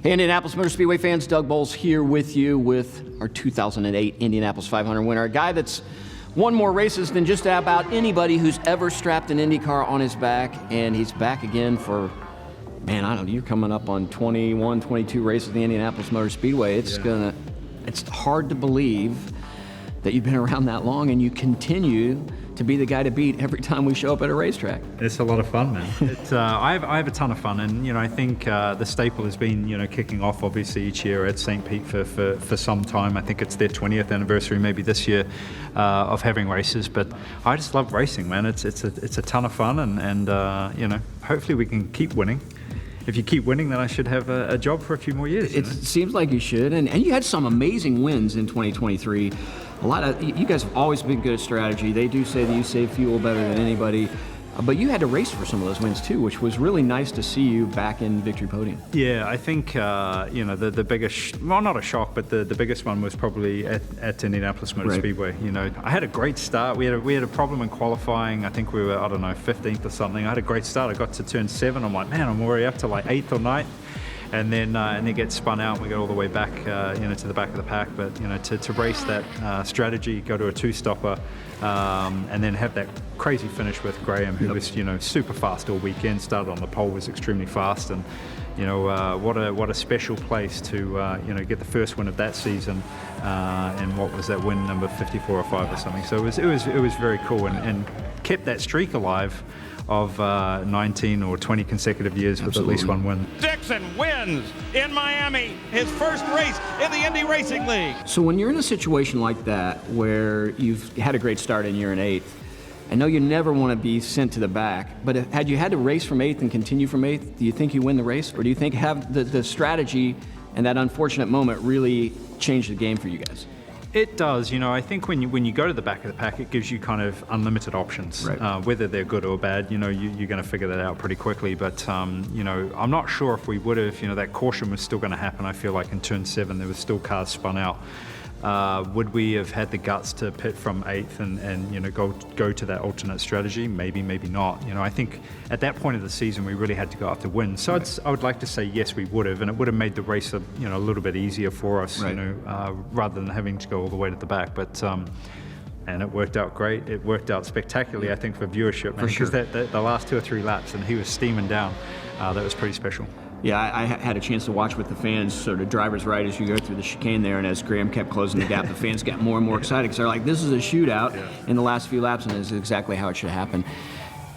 Hey, Indianapolis Motor Speedway fans, Doug Boles here with you with our 2008 Indianapolis 500 winner, a guy that's won more races than just about anybody who's ever strapped an Indy car on his back, and he's back again for, man, I don't know, you're coming up on 21, 22 races in the Indianapolis Motor Speedway. It's hard to believe that you've been around that long and you continue to be the guy to beat every time we show up at a racetrack. It's a lot of fun, man. I have a ton of fun, and I think the staple has been kicking off obviously each year at St. Pete for some time. I think it's their 20th anniversary maybe this year of having races, but I just love racing, man. It's a ton of fun, and hopefully we can keep winning. If you keep winning, then I should have a job for a few more years. It seems like you should, and you had some amazing wins in 2023. You guys have always been good at strategy. They do say that you save fuel better than anybody, but you had to race for some of those wins too, which was really nice to see you back in victory podium. Yeah, I think the biggest, well, not a shock, but the biggest one was probably at Indianapolis Motor Speedway. I had a great start. We had a problem in qualifying. I think we were 15th or something. I had a great start. I got to turn 7. I'm like, man, I'm already up to like 8th or 9th. And then get spun out, and we got all the way back, to the back of the pack. But to race that strategy, go to a 2-stopper, and then have that crazy finish with Graham, who was super fast all weekend. Started on the pole, was extremely fast, and what a special place to get the first win of that season. And what was that win, number 54 or 5 or something? So it was very cool, and kept that streak alive of 19 or 20 consecutive years with at least one win. Dixon wins in Miami, his first race in the Indy Racing League. So when you're in a situation like that, where you've had a great start and you're in 8th, I know you never want to be sent to the back, but had you had to race from 8th and continue from 8th, do you think you win the race? Or do you think have the strategy and that unfortunate moment really changed the game for you guys? It does. I think when you go to the back of the pack, it gives you kind of unlimited options. Right. Whether they're good or bad, you're going to figure that out pretty quickly. But I'm not sure if we would have. That caution was still going to happen. I feel like in turn 7 there was still cars spun out. Would we have had the guts to pit from 8th and go to that alternate strategy? Maybe not. I think at that point of the season we really had to go after wins. So I would like to say yes, we would have, and it would have made the race a little bit easier for us. Right. Rather than having to go all the way to the back. But and it worked out great. It worked out spectacularly, I think, for viewership. For sure. Because the last 2 or 3 laps, and he was steaming down. That was pretty special. Yeah, I had a chance to watch with the fans, sort of driver's right as you go through the chicane there, and as Graham kept closing the gap, the fans got more and more excited because they're like, this is a shootout in the last few laps, and it's exactly how it should happen.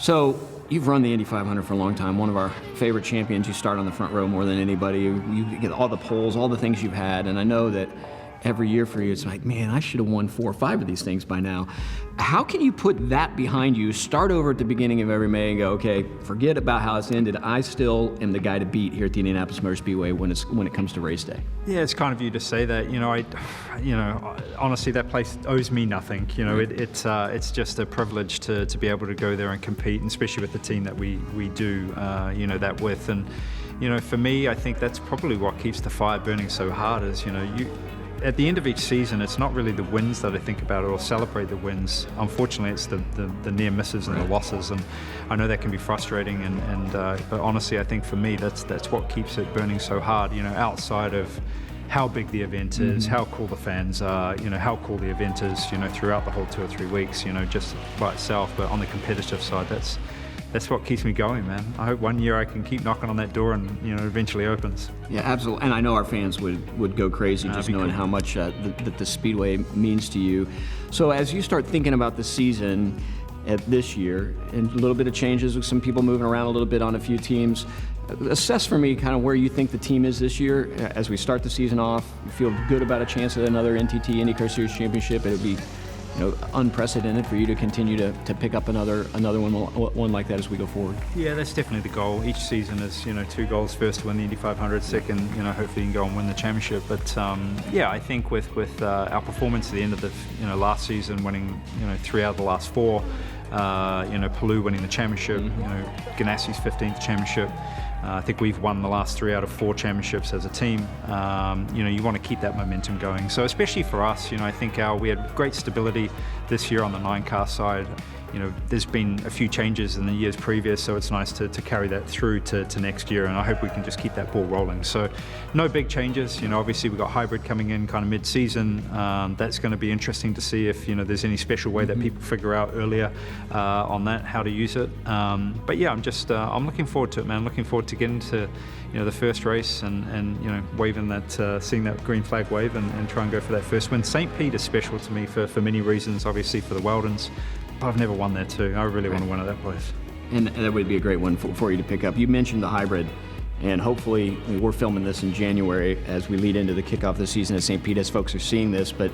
So you've run the Indy 500 for a long time, one of our favorite champions. You start on the front row more than anybody. You get all the poles, all the things you've had, and I know that every year for you, it's like, man, I should have won 4 or 5 of these things by now. How can you put that behind you, start over at the beginning of every May and go, okay, forget about how it's ended. I still am the guy to beat here at the Indianapolis Motor Speedway when it comes to race day? Yeah, it's kind of you to say that. Honestly, that place owes me nothing. It's just a privilege to be able to go there and compete, and especially with the team that we do, that with. And for me, I think that's probably what keeps the fire burning so hard. Is at the end of each season, it's not really the wins that I think about or celebrate the wins. Unfortunately, it's the near misses and the losses, and I know that can be frustrating. But honestly, I think for me, that's what keeps it burning so hard. Outside of how big the event is, how cool the fans are, how cool the event is, throughout the whole 2 or 3 weeks, just by itself. But on the competitive side, that's what keeps me going, man. I hope one year I can keep knocking on that door and eventually opens. Yeah, absolutely. And I know our fans would go crazy just knowing how much the Speedway means to you. So as you start thinking about the season this year, and a little bit of changes with some people moving around a little bit on a few teams, assess for me kind of where you think the team is this year as we start the season off. You feel good about a chance at another NTT IndyCar Series championship? It would be unprecedented for you to continue to pick up another one like that as we go forward. Yeah, that's definitely the goal. Each season is 2 goals: first to win the Indy 500, second hopefully you can go and win the championship. But I think with our performance at the end of the last season, winning 3 out of the last 4, Palou winning the championship, Ganassi's 15th championship. I think we've won the last 3 out of 4 championships as a team. You want to keep that momentum going. So especially for us, I think we had great stability this year on the 9-car side. there's been a few changes in the years previous, so it's nice to carry that through to next year, and I hope we can just keep that ball rolling. So no big changes. Obviously we've got hybrid coming in kind of mid-season. That's going to be interesting to see if there's any special way that people figure out earlier on that, how to use it. But yeah, I'm looking forward to it, man. Looking forward to getting to the first race and waving that, seeing that green flag wave and try and go for that first win. St. Pete is special to me for many reasons, obviously for the Weldons, but I've never won there too. I really want to win at that place. And that would be a great one for you to pick up. You mentioned the hybrid, and hopefully we're filming this in January as we lead into the kickoff of the season at St. Pete as folks are seeing this, but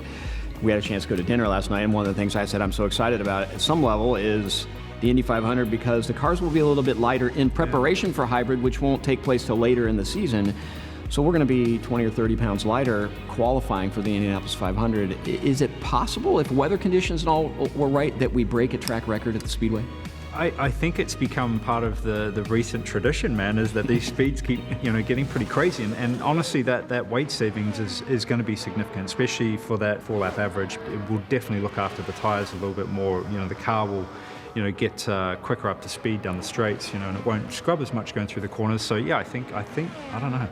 we had a chance to go to dinner last night, and one of the things I said I'm so excited about at some level is the Indy 500, because the cars will be a little bit lighter in preparation for hybrid, which won't take place till later in the season. So we're going to be 20 or 30 pounds lighter qualifying for the Indianapolis 500. Is it possible, if weather conditions and all were right, that we break a track record at the Speedway? I think it's become part of the recent tradition, man, is that these speeds keep getting pretty crazy, and honestly that weight savings is going to be significant, especially for that 4-lap average. It will definitely look after the tires a little bit more. The car will get quicker up to speed down the straights, and it won't scrub as much going through the corners. So yeah, I think I don't know,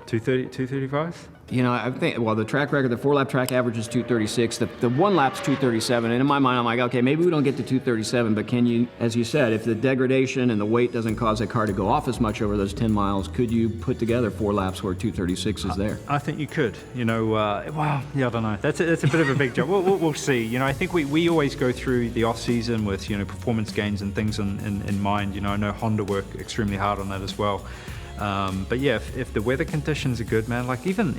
230, 235? I think, well, the track record, the 4-lap track average is 236. The 1 lap's 237. And in my mind, I'm like, okay, maybe we don't get to 237, but can you, as you said, if the degradation and the weight doesn't cause that car to go off as much over those 10 miles, could you put together 4 laps where 236 is there? I think you could. Well, yeah, I don't know. That's a bit of a big job. We'll see. I think we always go through the off-season with, performance gains and things in mind. I know Honda work extremely hard on that as well. But yeah, if the weather conditions are good, man, like even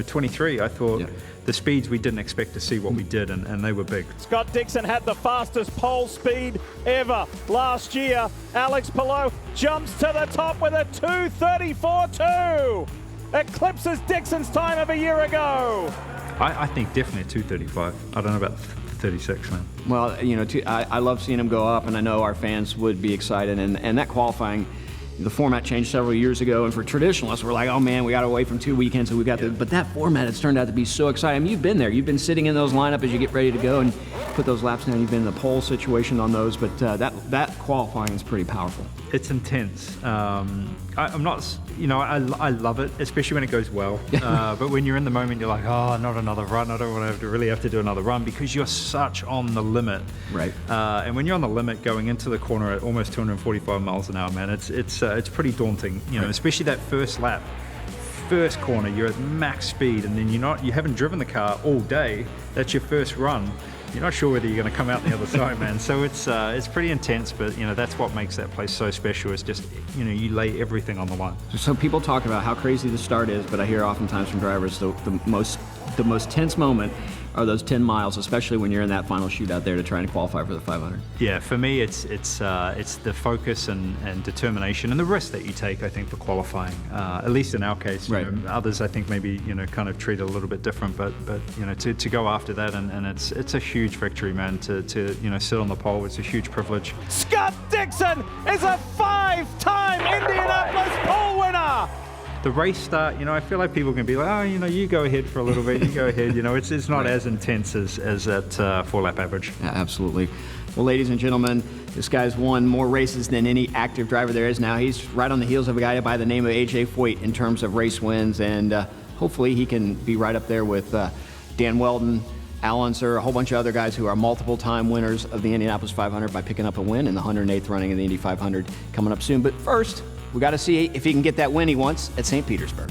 23, I thought the speeds we didn't expect to see what we did, and they were big. Scott Dixon had the fastest pole speed ever last year. Alex Palou jumps to the top with a 2:34.2. Eclipses Dixon's time of a year ago. I think definitely a 2:35. I don't know about 36, man. Well, I love seeing him go up, and I know our fans would be excited, and that qualifying, the format changed several years ago, and for traditionalists, we're like, oh man, we got away from 2 weekends, and we got but that format, it's turned out to be so exciting. I mean, you've been there. You've been sitting in those lineup as you get ready to go and put those laps down. You've been in the pole situation on those, but that qualifying is pretty powerful. It's intense. I'm not, I love it, especially when it goes well. But when you're in the moment, you're like, oh, not another run. I don't want to really have to do another run, because you're such on the limit. Right. And when you're on the limit going into the corner at almost 245 miles an hour, man, it's pretty daunting. Right. Especially that first lap. First corner, you're at max speed, and then you haven't driven the car all day. That's your first run. You're not sure whether you're going to come out the other side, man. So it's pretty intense, but that's what makes that place so special. It's just you lay everything on the line. So people talk about how crazy the start is, but I hear oftentimes from drivers the most tense moment are those 10 miles, especially when you're in that final shootout there to try and qualify for the 500. Yeah, for me, it's the focus and determination and the risk that you take, I think, for qualifying. At least in our case, right. Others I think maybe kind of treat it a little bit different, but to go after that, and it's a huge victory, man. To sit on the pole, it's a huge privilege. Scott Dixon is a 5-time Indianapolis pole winner. The race start, I feel like people can be like, oh, you go ahead for a little bit, you go ahead. It's not as intense as that 4-lap average. Yeah, absolutely. Well, ladies and gentlemen, this guy's won more races than any active driver there is now. He's right on the heels of a guy by the name of AJ Foyt in terms of race wins, and hopefully he can be right up there with Dan Weldon, Al Unser, a whole bunch of other guys who are multiple-time winners of the Indianapolis 500 by picking up a win in the 108th running of the Indy 500 coming up soon. But first, we got to see if he can get that win he wants at St. Petersburg.